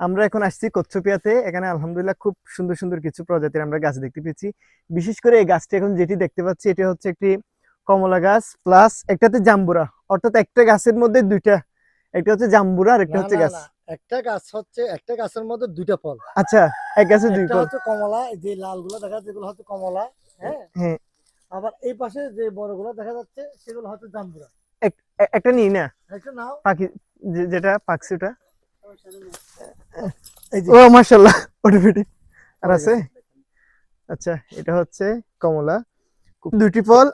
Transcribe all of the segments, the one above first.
আমরা এখন আসছি কচ্ছপিয়াতে। এখানে আলহামদুলিল্লাহ খুব সুন্দর সুন্দর কিছু প্রজাতির আমরা গাছ দেখতে পেয়েছি। বিশেষ করে এই গাছটি এখন যেটি দেখতে পাচ্ছি এটা হচ্ছে একটি কমলা গাছ প্লাস একটাতে জাম্বুরা, অর্থাৎ একটা গাছের মধ্যে দুইটা, একটা হচ্ছে জাম্বুরা আর একটা না হচ্ছে না গাছ। না, একটা গাছ হচ্ছে একটা গাছের মধ্যে দুইটা ফল। আচ্ছা, এক গাছে দুই একটা ফল। হচ্ছে কমলা, এই যে লালগুলো দেখা যাচ্ছে এগুলো হচ্ছে কমলা। হ্যাঁ, হ্যাঁ, আবার এই পাশে যে বড়গুলো দেখা যাচ্ছে সেগুলো হচ্ছে জাম্বুরা। একটা নিই না, একটা নাও। পাখি যেটা পাকছে ওটা। এই যে ও মাশাআল্লাহ, অটোমেটিক আর পড়ে আছে। গেছে। আচ্ছা, এটা হচ্ছে কমলা, দুইটি ফল।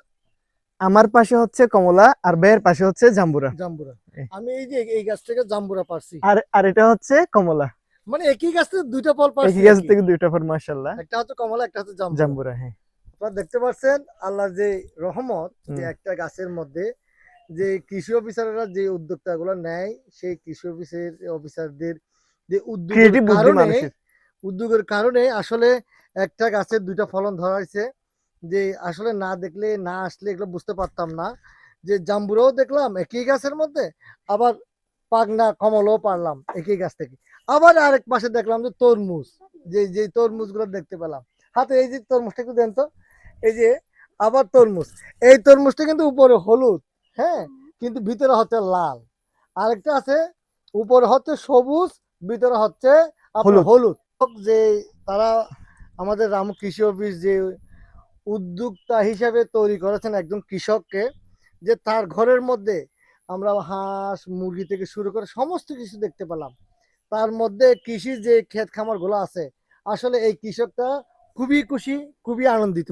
আমার পাশে হচ্ছে কমলা আর ভাইয়ের পাশে হচ্ছে জাম্বুরা। জাম্বুরা। এ, আমি এই যে এই গাছ থেকে জাম্বুরা পারছি। আর আর এটা হচ্ছে কমলা। মানে একই গাছ থেকে দুইটা ফল পারছি একই গাছ আর কি। থেকে দুইটা ফল, মাশাআল্লাহ। একটা হচ্ছে কমলা, একটা হচ্ছে জাম্বুরা। জাম্বুরা, হ্যাঁ। আপনারা দেখতে পাচ্ছেন আল্লাহর যে রহমত, যে হুম। একটা গাছের মধ্যে যে কৃষি অফিসাররা যে উদ্যোক্তাগুলো নেয়, সেই কৃষি অফিসারদের যে ক্রিয়েটিভ বুদ্ধি মানুষের। উদ্যোগের কারণে আসলে একটা গাছের দুইটা ফলন ধরা হয়েছে। যে আসলে না দেখলে না আসলে এগুলো বুঝতে পারতাম না। যে জাম্বুরাও দেখলাম একই গাছের মধ্যে, আবার পাগনা কমলাও পারলাম একই গাছ থেকে। আবার আরেক পাশে দেখলাম যে তরমুজ, যে যে তরমুজগুলো দেখতে পেলাম হাতে। এই যে তরমুজটা একটু দেন তো। এই যে আবার তরমুজ, এই তরমুজটা কিন্তু উপরে হলুদ, হ্যাঁ, কিন্তু ভিতরে হচ্ছে লাল। আরেকটা আছে উপরে হচ্ছে সবুজ, ভিতরে হচ্ছে আপনার হলুদ। হলুদ। যে তারা আমাদের রামু কৃষি অফিস যে উদ্যোক্তা হিসেবে তৈরি করেছেন একজন কৃষককে, যে তার ঘরের মধ্যে আমরা হাঁস মুরগি থেকে শুরু করে সমস্ত কিছু দেখতে পেলাম। তার মধ্যে কৃষি যে ক্ষেত খামার গুলো আছে, আসলে এই কৃষকটা খুবই খুশি, খুবই আনন্দিত।